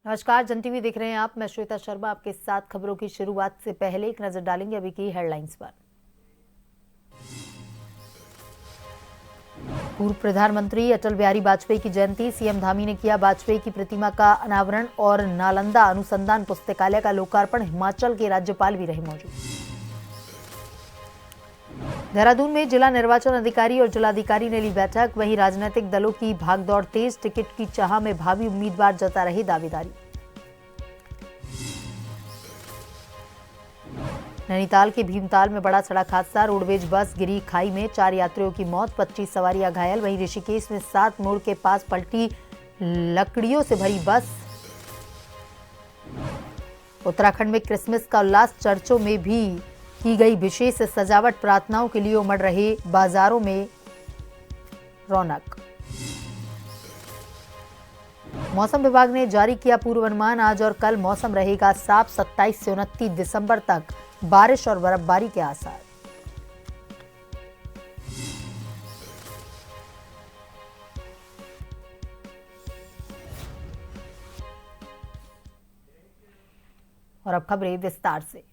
नमस्कार, जन टीवी देख रहे हैं आप। मैं श्वेता शर्मा आपके साथ। खबरों की शुरुआत से पहले एक नजर डालेंगे अभी की हेडलाइंस पर। पूर्व प्रधानमंत्री अटल बिहारी वाजपेयी की जयंती, सीएम धामी ने किया वाजपेयी की प्रतिमा का अनावरण और नालंदा अनुसंधान पुस्तकालय का लोकार्पण। हिमाचल के राज्यपाल भी रहे मौजूद। देहरादून में जिला निर्वाचन अधिकारी और जिलाधिकारी ने ली बैठक। वहीं राजनीतिक दलों की भागदौड़ तेज, टिकट की चाह में भावी उम्मीदवार जता रही दावेदारी। नैनीताल के भीमताल में बड़ा सड़क हादसा, रोडवेज बस गिरी खाई में, 4 यात्रियों की मौत, 25 सवारियां घायल। वहीं ऋषिकेश में 7 मोड़ के पास पलटी लकड़ियों से भरी बस। उत्तराखंड में क्रिसमस का उल्लास, चर्चों में भी की गई विशेष सजावट। प्रार्थनाओं के लिए उमड़ रहे बाजारों में रौनक। मौसम विभाग ने जारी किया पूर्वानुमान, आज और कल मौसम रहेगा साफ। 27 से 29 दिसंबर तक बारिश और बर्फबारी के आसार। और अब खबरें विस्तार से।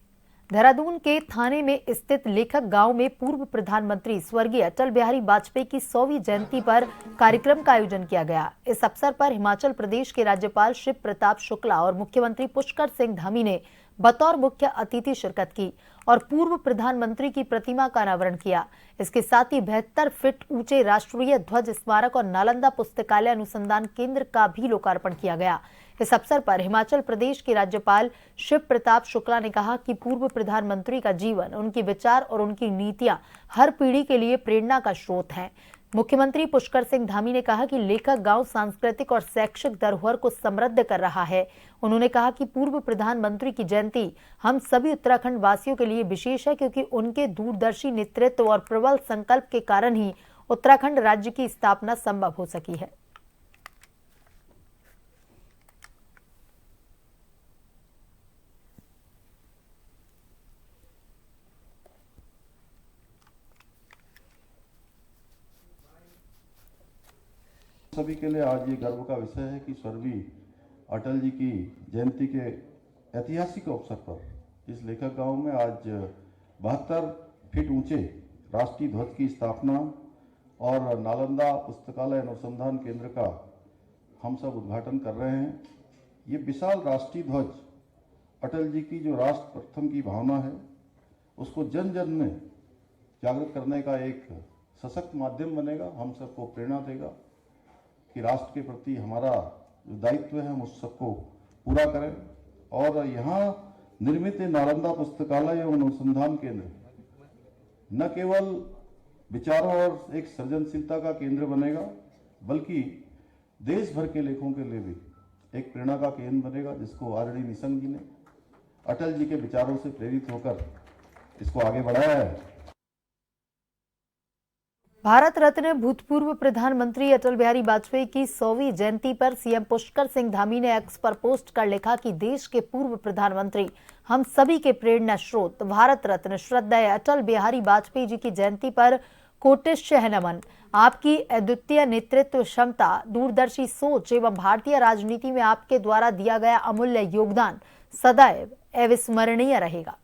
देहरादून के थाने में स्थित लेखक गांव में पूर्व प्रधानमंत्री स्वर्गीय अटल बिहारी वाजपेयी की 100वीं जयंती पर कार्यक्रम का आयोजन किया गया। इस अवसर पर हिमाचल प्रदेश के राज्यपाल शिव प्रताप शुक्ला और मुख्यमंत्री पुष्कर सिंह धामी ने बतौर मुख्य अतिथि शिरकत की और पूर्व प्रधानमंत्री की प्रतिमा का अनावरण किया। इसके साथ ही 72 फीट ऊंचे राष्ट्रीय ध्वज स्मारक और नालंदा पुस्तकालय अनुसंधान केंद्र का भी लोकार्पण किया गया। इस अवसर पर हिमाचल प्रदेश के राज्यपाल शिव प्रताप शुक्ला ने कहा कि पूर्व प्रधानमंत्री का जीवन, उनके विचार और उनकी नीतियां हर पीढ़ी के लिए प्रेरणा का स्रोत हैं। मुख्यमंत्री पुष्कर सिंह धामी ने कहा कि लेखक गांव सांस्कृतिक और शैक्षिक धरोहर को समृद्ध कर रहा है। उन्होंने कहा कि पूर्व प्रधानमंत्री की जयंती हम सभी उत्तराखंड वासियों के लिए विशेष है, क्योंकि उनके दूरदर्शी नेतृत्व और प्रबल संकल्प के कारण ही उत्तराखंड राज्य की स्थापना संभव हो सकी है। सभी के लिए आज ये गर्व का विषय है कि स्वर्गीय अटल जी की जयंती के ऐतिहासिक अवसर पर इस लेखक गांव में आज 72 फीट ऊंचे राष्ट्रीय ध्वज की स्थापना और नालंदा पुस्तकालय अनुसंधान केंद्र का हम सब उद्घाटन कर रहे हैं। ये विशाल राष्ट्रीय ध्वज अटल जी की जो राष्ट्र प्रथम की भावना है उसको जन जन में जागृत करने का एक सशक्त माध्यम बनेगा, हम सबको प्रेरणा देगा कि राष्ट्र के प्रति हमारा जो दायित्व है हम उस सबको पूरा करें। और यहाँ निर्मित नालंदा पुस्तकालय एवं अनुसंधान केंद्र न केवल विचारों और एक सृजनशीलता का केंद्र बनेगा, बल्कि देश भर के लेखकों के लिए भी एक प्रेरणा का केंद्र बनेगा, जिसको आदरणीय निशंक जी ने अटल जी के विचारों से प्रेरित होकर इसको आगे बढ़ाया है। भारत रत्न भूतपूर्व प्रधानमंत्री अटल बिहारी वाजपेयी की 100वीं जयंती पर सीएम पुष्कर सिंह धामी ने एक्स पर पोस्ट कर लिखा कि देश के पूर्व प्रधानमंत्री हम सभी के प्रेरणा स्रोत, भारत रत्न श्रद्धेय अटल बिहारी वाजपेयी जी की जयंती पर कोटिशः नमन। आपकी अद्वितीय नेतृत्व क्षमता, दूरदर्शी सोच एवं भारतीय राजनीति में आपके द्वारा दिया गया अमूल्य योगदान सदैव अविस्मरणीय रहेगा।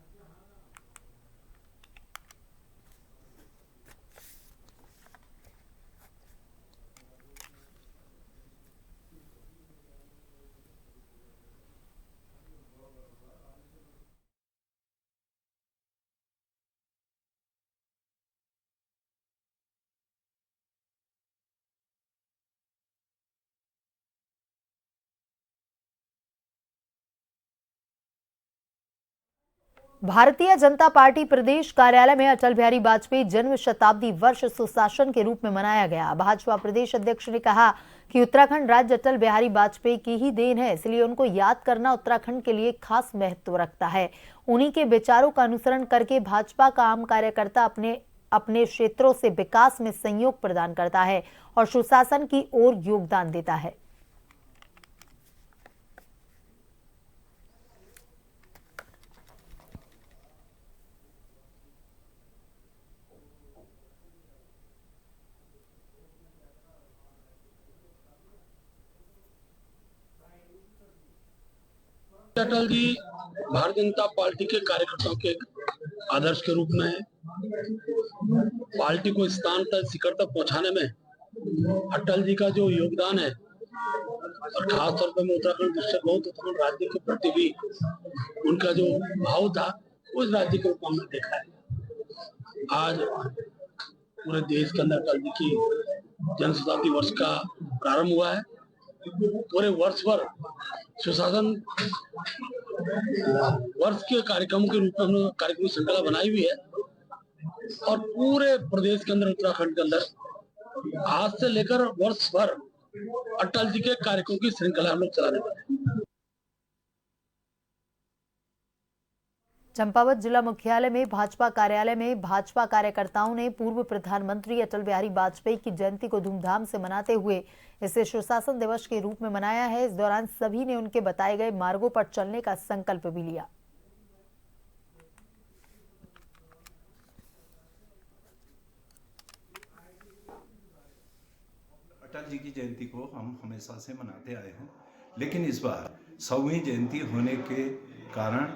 भारतीय जनता पार्टी प्रदेश कार्यालय में अटल बिहारी वाजपेयी जन्म शताब्दी वर्ष सुशासन के रूप में मनाया गया। भाजपा प्रदेश अध्यक्ष ने कहा कि उत्तराखंड राज्य अटल बिहारी वाजपेयी की ही देन है, इसलिए उनको याद करना उत्तराखंड के लिए खास महत्व रखता है। उन्हीं के विचारों का अनुसरण करके भाजपा का आम कार्यकर्ता अपने क्षेत्रों से विकास में सहयोग प्रदान करता है और सुशासन की ओर योगदान देता है। अटल जी भारतीय जनता पार्टी के कार्यकर्ताओं के आदर्श के रूप में पार्टी को स्थान तक शिखर तक पहुंचाने में अटल जी का जो योगदान है और खास तौर पर मैं उत्तराखंड डिस्ट्रिक्ट बहुत उत्तराखंड राज्य के प्रति भी उनका जो भाव था उस राज्य के रूप में हमने देखा है। आज पूरे देश के अंदर अटल जी की जन शताब्दी वर्ष का प्रारंभ हुआ है। पूरे वर्ष भर सुशासन वर्ष के कार्यक्रमों के रूप में हमने कार्यक्रम श्रृंखला बनाई हुई है और पूरे प्रदेश के अंदर उत्तराखंड के अंदर आज से लेकर वर्ष भर अटल जी के कार्यक्रमों की श्रृंखला हम लोग चलाने वाले हैं। चंपावत जिला मुख्यालय में भाजपा कार्यालय में भाजपा कार्यकर्ताओं ने पूर्व प्रधानमंत्री अटल बिहारी वाजपेयी की जयंती को धूमधाम से मनाते हुए इसे सुशासन दिवस के रूप में मनाया है। इस दौरान सभी ने उनके बताए गए मार्गों पर चलने का संकल्प भी लिया। अटल जी की जयंती को हम हमेशा से मनाते आए हैं, लेकिन इस बार 100वीं जयंती होने के कारण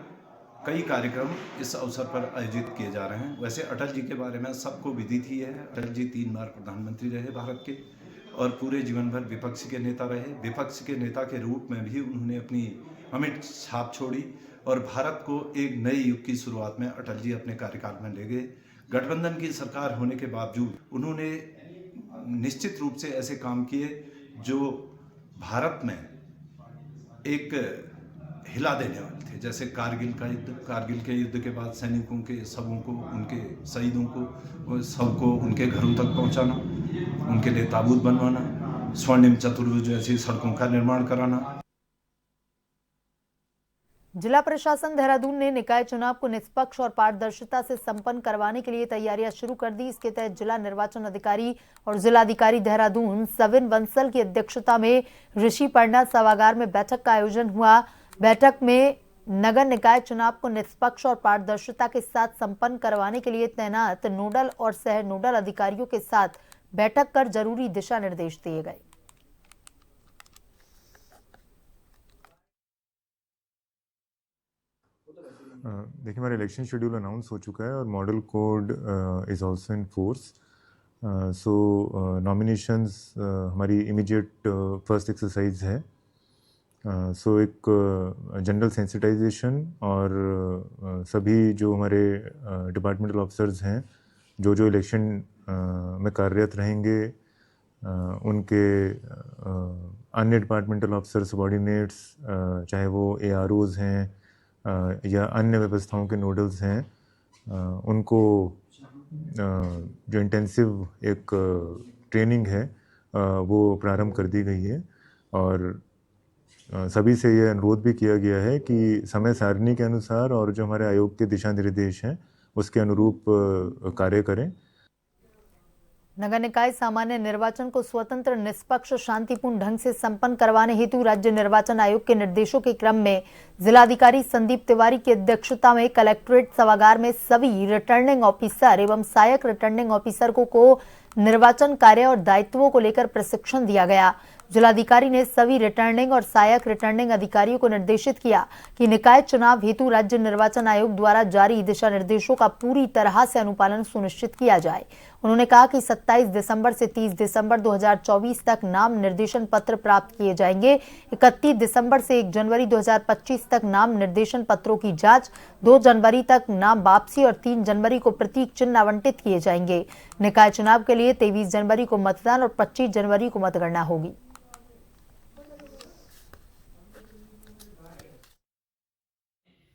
कई कार्यक्रम इस अवसर पर आयोजित किए जा रहे हैं। वैसे अटल जी के बारे में सबको विदित ही है। अटल जी 3 बार प्रधानमंत्री रहे भारत के और पूरे जीवन भर विपक्ष के नेता रहे। विपक्ष के नेता के रूप में भी उन्होंने अपनी अमिट छाप छोड़ी और भारत को एक नए युग की शुरुआत में अटल जी अपने कार्यकाल में ले गए। गठबंधन की सरकार होने के बावजूद उन्होंने निश्चित रूप से ऐसे काम किए जो भारत में एक हिला देने वाले थे, जैसे कारगिल का युद्ध। कारगिल के युद्ध के बाद सैनिकों के शवों को, उनके शहीदों को सबको उनके घरों तक पहुंचाना, उनके लिए ताबूत बनवाना, स्वर्णिम चतुर्भुज जैसी सड़कों का निर्माण कराना। जिला प्रशासन देहरादून ने निकाय चुनाव को निष्पक्ष और पारदर्शिता से संपन्न करवाने के लिए तैयारियां शुरू कर दी। इसके तहत जिला निर्वाचन अधिकारी और जिलाधिकारी देहरादून सविन बंसल की अध्यक्षता में ऋषि पर्णा सभागार में बैठक का आयोजन हुआ। बैठक में नगर निकाय चुनाव को निष्पक्ष और पारदर्शिता के साथ संपन्न करवाने के लिए तैनात नोडल और सह नोडल अधिकारियों के साथ बैठक कर जरूरी दिशा निर्देश दिए गए। देखिए, हमारा इलेक्शन शेड्यूल अनाउंस हो चुका है और model code is also in force. So nominations हमारी इमीडिएट फर्स्ट एक्सरसाइज है। सो एक जनरल सेंसिटाइजेशन और सभी जो हमारे डिपार्टमेंटल ऑफिसर्स हैं जो इलेक्शन में कार्यरत रहेंगे, उनके अन्य डिपार्टमेंटल ऑफिसर सबॉर्डिनेट्स, चाहे वो AROs हैं या अन्य व्यवस्थाओं के नोडल्स हैं, उनको जो इंटेंसिव एक ट्रेनिंग है वो प्रारंभ कर दी गई है और सभी से ये अनुरोध भी किया गया है कि समय सारणी के अनुसार और जो हमारे आयोग के दिशा निर्देश हैं उसके अनुरूप कार्य करें। नगर निकाय सामान्य निर्वाचन को स्वतंत्र, निष्पक्ष, शांतिपूर्ण ढंग से संपन्न करवाने हेतु राज्य निर्वाचन आयोग के निर्देशों के क्रम में जिलाधिकारी संदीप तिवारी की अध्यक्षता में कलेक्ट्रेट सभागार में सभी रिटर्निंग ऑफिसर एवं सहायक रिटर्निंग ऑफिसर को निर्वाचन कार्य और दायित्वों को लेकर प्रशिक्षण दिया गया। जिलाधिकारी ने सभी रिटर्निंग और सहायक रिटर्निंग अधिकारियों को निर्देशित किया कि निकाय चुनाव हेतु राज्य निर्वाचन आयोग द्वारा जारी दिशा निर्देशों का पूरी तरह से अनुपालन सुनिश्चित किया जाए। उन्होंने कहा कि 27 दिसंबर से 30 दिसंबर 2024 तक नाम निर्देशन पत्र प्राप्त किए जाएंगे। 31 दिसंबर से 1 जनवरी 2025 तक नाम निर्देशन पत्रों की जांच, 2 जनवरी तक नाम वापसी और 3 जनवरी को प्रतीक चिन्ह आवंटित किए जाएंगे। निकाय चुनाव के लिए 23 जनवरी को मतदान और 25 जनवरी को मतगणना होगी।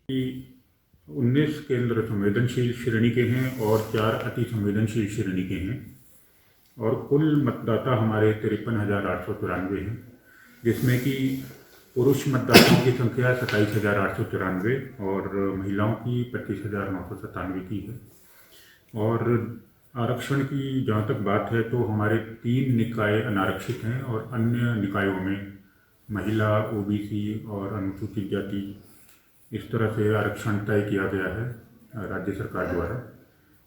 कि 19 केंद्र संवेदनशील श्रेणी के हैं और 4 अति संवेदनशील श्रेणी के हैं। और कुल मतदाता हमारे 53,894 हैं, जिसमें कि पुरुष मतदाताओं की संख्या 27,894 और महिलाओं की 25,997 की है। और आरक्षण की जहाँ तक बात है तो हमारे 3 निकाय अनारक्षित हैं और अन्य निकायों में महिला, ओबीसी और अनुसूचित जाति इस तरह से आरक्षण तय किया गया है राज्य सरकार द्वारा।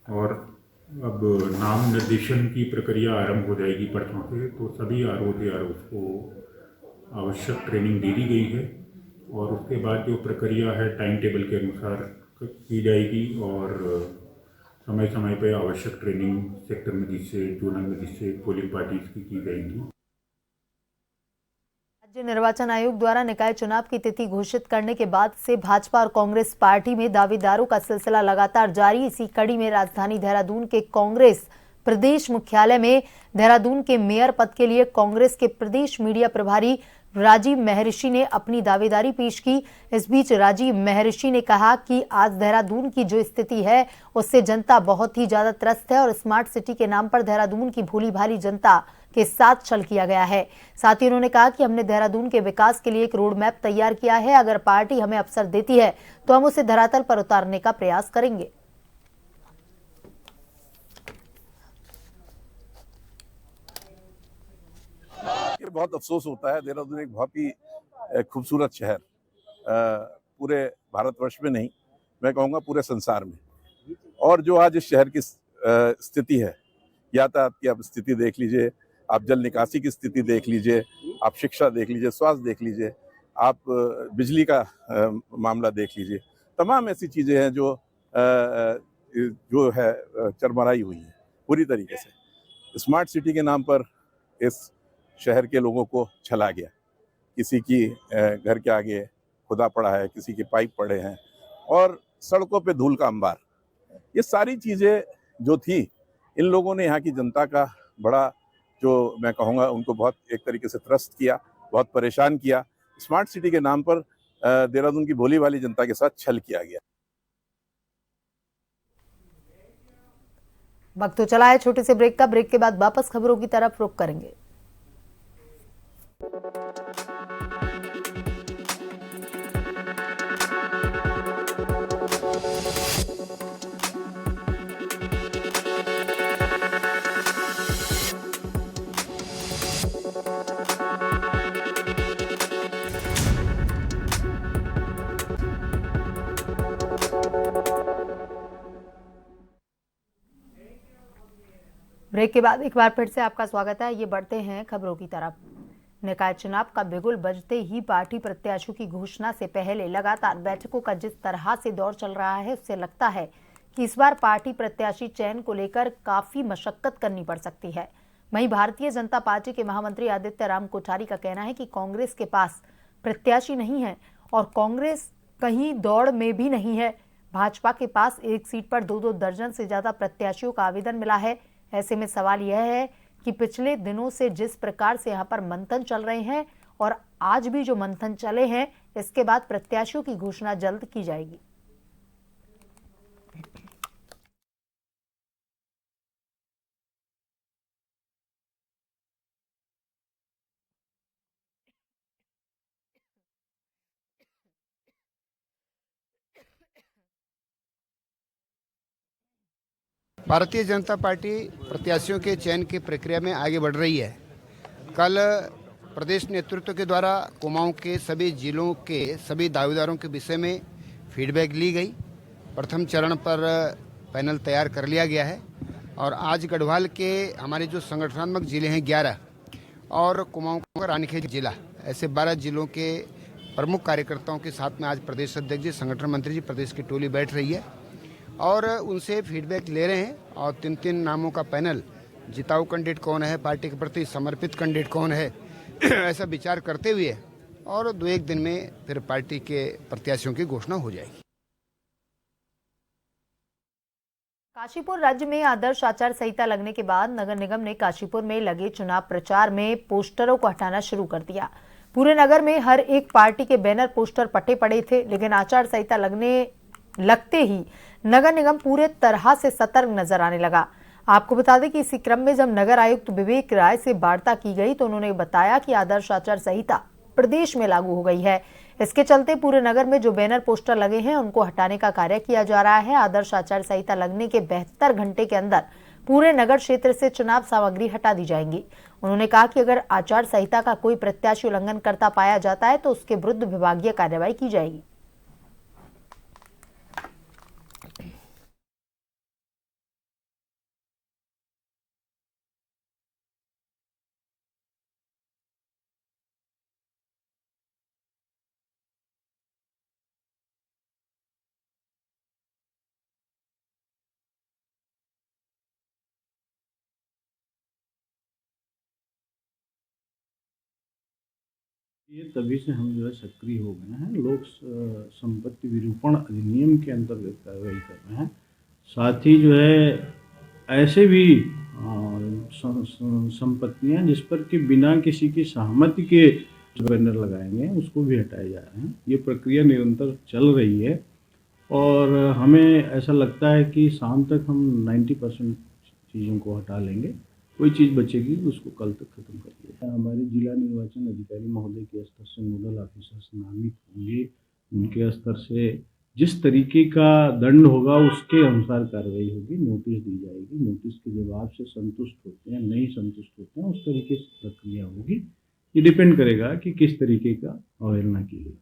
और अब नाम निर्देशन की प्रक्रिया आरंभ हो जाएगी पर्चों से, तो सभी आरओ को आवश्यक ट्रेनिंग दे दी गई है और उसके बाद जो प्रक्रिया है टाइम टेबल के अनुसार की जाएगी और समय समय पर आवश्यक training sector magistrate, zonal magistrate, polling parties की जाएंगी। राज्य निर्वाचन आयोग द्वारा निकाय चुनाव की तिथि घोषित करने के बाद से भाजपा और कांग्रेस पार्टी में दावेदारों का सिलसिला लगातार जारी। इसी कड़ी में राजधानी देहरादून के कांग्रेस प्रदेश मुख्यालय में देहरादून के मेयर पद के लिए कांग्रेस के प्रदेश मीडिया प्रभारी राजीव महर्षि ने अपनी दावेदारी पेश की। इस बीच राजीव महर्षि ने कहा कि आज देहरादून की जो स्थिति है उससे जनता बहुत ही ज्यादा त्रस्त है और स्मार्ट सिटी के नाम पर देहरादून की भोली भाली जनता के साथ छल किया गया है। साथ ही उन्होंने कहा कि हमने देहरादून के विकास के लिए एक रोड मैप तैयार किया है। अगर पार्टी हमें अवसर देती है तो हम उसे धरातल पर उतारने का प्रयास करेंगे। बहुत अफसोस होता है, देहरादून एक बहुत ही खूबसूरत शहर पूरे भारतवर्ष में नहीं, मैं कहूँगा पूरे संसार में। और जो आज इस शहर की स्थिति है, यातायात की आप स्थिति देख लीजिए, आप जल निकासी की स्थिति देख लीजिए, आप शिक्षा देख लीजिए, स्वास्थ्य देख लीजिए, आप बिजली का मामला देख लीजिए, तमाम ऐसी चीज़ें हैं जो है चरमराई हुई है पूरी तरीके से। स्मार्ट सिटी के नाम पर इस शहर के लोगों को छला गया। किसी की घर के आगे खुदा पड़ा है, किसी के पाइप पड़े हैं और सड़कों पे धूल का अंबार। ये सारी चीज़ें जो थी, इन लोगों ने यहाँ की जनता का बड़ा, जो मैं कहूँगा उनको बहुत एक तरीके से त्रस्त किया, बहुत परेशान किया। स्मार्ट सिटी के नाम पर देहरादून की भोली वाली जनता के साथ छल किया गया। वक्त तो चला है छोटे से ब्रेक का। ब्रेक के बाद वापस खबरों की तरफ रुख करेंगे। ब्रेक के बाद एक बार फिर से आपका स्वागत है। ये बढ़ते हैं खबरों की तरफ। निकाय चुनाव का बिगुल बजते ही पार्टी प्रत्याशियों की घोषणा से पहले लगातार बैठकों का जिस तरह से दौर चल रहा है, उससे लगता है कि इस बार पार्टी प्रत्याशी चयन को लेकर काफी मशक्कत करनी पड़ सकती है। वहीं भारतीय जनता पार्टी के महामंत्री आदित्य राम कोठारी का कहना है कि कांग्रेस के पास प्रत्याशी नहीं है और कांग्रेस कहीं दौड़ में भी नहीं है। भाजपा के पास एक सीट पर 2-2 दर्जन से ज्यादा प्रत्याशियों का आवेदन मिला है। ऐसे में सवाल यह है कि पिछले दिनों से जिस प्रकार से यहां पर मंथन चल रहे हैं और आज भी जो मंथन चले हैं, इसके बाद प्रत्याशियों की घोषणा जल्द की जाएगी। भारतीय जनता पार्टी प्रत्याशियों के चयन की प्रक्रिया में आगे बढ़ रही है। कल प्रदेश नेतृत्व के द्वारा कुमाऊं के सभी जिलों के सभी दावेदारों के विषय में फीडबैक ली गई। प्रथम चरण पर पैनल तैयार कर लिया गया है और आज गढ़वाल के हमारे जो संगठनात्मक जिले हैं 11 और कुमाऊं का रानीखेत जिला, ऐसे 12 जिलों के प्रमुख कार्यकर्ताओं के साथ में आज प्रदेश अध्यक्ष जी, संगठन मंत्री जी, प्रदेश की टोली बैठ रही है और उनसे फीडबैक ले रहे हैं। और 3-3 नामों का पैनल, जिताऊ कैंडिडेट कौन है, पार्टी के प्रति समर्पित कैंडिडेट कौन है, ऐसा विचार करते हुए और 2-1 दिन में फिर पार्टी के प्रत्याशियों की घोषणा हो जाएगी। काशीपुर राज्य में आदर्श आचार संहिता लगने के बाद नगर निगम ने काशीपुर में लगे चुनाव प्रचार में पोस्टरों को हटाना शुरू कर दिया। पूरे नगर में हर एक पार्टी के बैनर पोस्टर पटे पड़े थे, लेकिन आचार संहिता लगते ही नगर निगम पूरे तरह से सतर्क नजर आने लगा। आपको बता दें कि इसी क्रम में जब नगर आयुक्त विवेक राय से वार्ता की गई तो उन्होंने बताया कि आदर्श आचार संहिता प्रदेश में लागू हो गई है। इसके चलते पूरे नगर में जो बैनर पोस्टर लगे हैं उनको हटाने का कार्य किया जा रहा है। आदर्श आचार संहिता लगने के 72 घंटे के अंदर पूरे नगर क्षेत्र से चुनाव सामग्री हटा दी जाएंगी। उन्होंने कहा कि अगर आचार संहिता का कोई प्रत्याशी उल्लंघन करता पाया जाता है तो उसके विरुद्ध विभागीय कार्रवाई की जाएगी। ये तभी से हम जो है सक्रिय हो गए हैं। लोक संपत्ति विरूपण अधिनियम के अंतर्गत कार्रवाई कर रहे हैं। साथ ही जो है ऐसे भी संपत्तियां जिस पर कि बिना किसी की सहमति के जो बैनर लगाएंगे उसको भी हटाए जा रहे हैं। ये प्रक्रिया निरंतर चल रही है और हमें ऐसा लगता है कि शाम तक हम 90% चीज़ों को हटा लेंगे। कोई चीज़ बचेगी उसको कल तक खत्म कर लिया। हमारे जिला निर्वाचन अधिकारी महोदय के स्तर से नोडल ऑफिसर्स नामित होंगे। उनके स्तर से जिस तरीके का दंड होगा उसके अनुसार कार्रवाई होगी, नोटिस दी जाएगी। नोटिस के जवाब से संतुष्ट होते हैं, नहीं संतुष्ट होते हैं, उस तरीके से प्रक्रिया होगी। ये डिपेंड करेगा कि किस तरीके का अवहेलना की गई।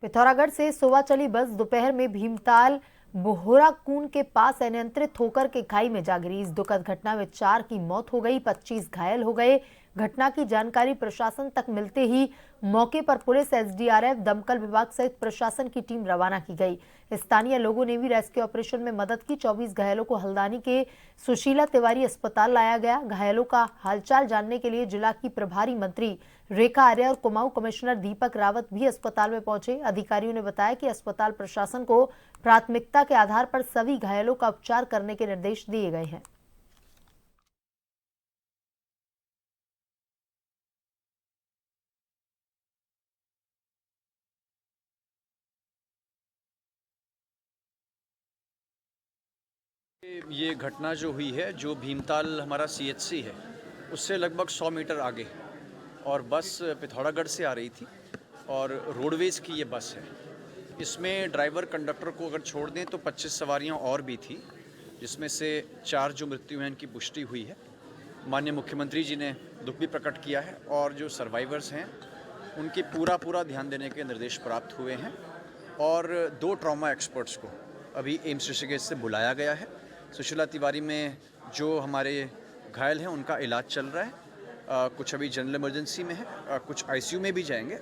पिथौरागढ़ से सुबह चली बस दोपहर में भीमताल बोहराकून के पास अनियंत्रित होकर के खाई में जा गिरी। इस दुखद घटना में 4 की मौत हो गई, 25 घायल हो गए। घटना की जानकारी प्रशासन तक मिलते ही मौके पर पुलिस, एसडीआरएफ, दमकल विभाग सहित प्रशासन की टीम रवाना की गई। स्थानीय लोगों ने भी रेस्क्यू ऑपरेशन में मदद की। 24 घायलों को हल्द्वानी के सुशीला तिवारी अस्पताल लाया गया। घायलों का हालचाल जानने के लिए जिला की प्रभारी मंत्री रेखा आर्य और कुमाऊं कमिश्नर दीपक रावत भी अस्पताल में पहुंचे। अधिकारियों ने बताया कि अस्पताल प्रशासन को प्राथमिकता के आधार पर सभी घायलों का उपचार करने के निर्देश दिए गए हैं। ये घटना जो हुई है, जो भीमताल हमारा सीएचसी है उससे लगभग 100 मीटर आगे, और बस पिथौरागढ़ से आ रही थी और रोडवेज की ये बस है। इसमें ड्राइवर कंडक्टर को अगर छोड़ दें तो 25 सवारियां और भी थी, जिसमें से 4 जो मृत्यु हैं उनकी पुष्टि हुई है। माननीय मुख्यमंत्री जी ने दुख भी प्रकट किया है और जो सर्वाइवर्स हैं उनके पूरा ध्यान देने के निर्देश प्राप्त हुए हैं। और 2 ट्रॉमा एक्सपर्ट्स को अभी एम्स ऋषिकेश से बुलाया गया है। सुशीला तिवारी में जो हमारे घायल हैं उनका इलाज चल रहा है। कुछ अभी जनरल इमरजेंसी में है, कुछ आईसीयू में भी जाएंगे।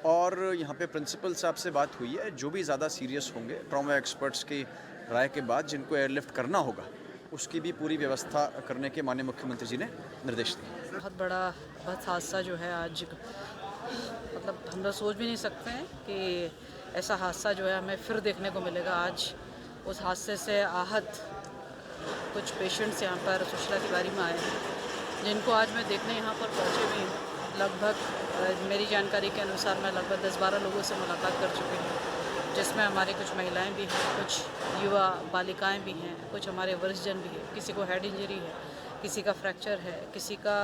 और यहाँ पे प्रिंसिपल साहब से बात हुई है, जो भी ज़्यादा सीरियस होंगे ट्रॉमा एक्सपर्ट्स की राय के बाद जिनको एयरलिफ्ट करना होगा उसकी भी पूरी व्यवस्था करने के माननीय मुख्यमंत्री जी ने निर्देश दिए। बहुत बड़ा बस हादसा जो है आज, मतलब हम लोग सोच भी नहीं सकते हैं कि ऐसा हादसा जो है हमें फिर देखने को मिलेगा। आज उस हादसे से आहत कुछ पेशेंट्स यहाँ पर सुशीला तिवारी में आए हैं, जिनको आज मैं देखने यहाँ पर पहुँचे भी हूँ। लगभग मेरी जानकारी के अनुसार मैं लगभग 10-12 लोगों से मुलाकात कर चुकी हूँ, जिसमें हमारी कुछ महिलाएं भी हैं, कुछ युवा बालिकाएं भी हैं, कुछ हमारे वरिष्ठजन भी हैं। किसी को हेड इंजरी है, किसी का फ्रैक्चर है, किसी का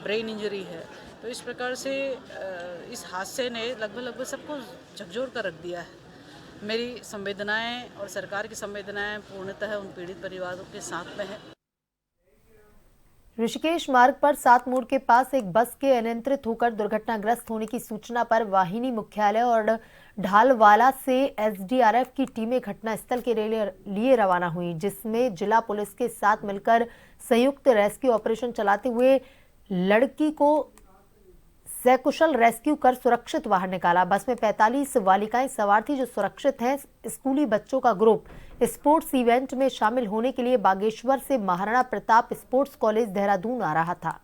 ब्रेन इंजरी है। तो इस प्रकार से इस हादसे ने लगभग सबको झकझोर कर रख दिया है। मेरी संवेदनाएं और सरकार की संवेदनाएं पूर्णतः उन पीड़ित परिवारों के साथ में है। ऋषिकेश मार्ग पर 7 मोड़ के पास एक बस के अनियंत्रित होकर दुर्घटनाग्रस्त होने की सूचना पर वाहिनी मुख्यालय और ढालवाला से एसडीआरएफ की टीमें घटनास्थल के लिए रवाना हुई, जिसमें जिला पुलिस के साथ मिलकर संयुक्त रेस्क्यू ऑपरेशन चलाते हुए लड़की को सकुशल रेस्क्यू कर सुरक्षित बाहर निकाला। बस में 45 बालिकाएं सवार थी जो सुरक्षित हैं। स्कूली बच्चों का ग्रुप स्पोर्ट्स इवेंट में शामिल होने के लिए बागेश्वर से महाराणा प्रताप स्पोर्ट्स कॉलेज देहरादून आ रहा था।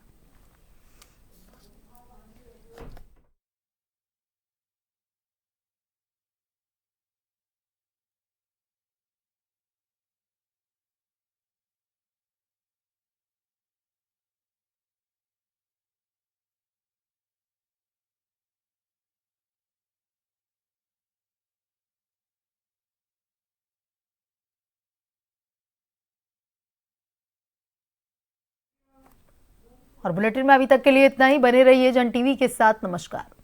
और बुलेटिन में अभी तक के लिए इतना ही। बने रहिए जन टीवी के साथ। नमस्कार।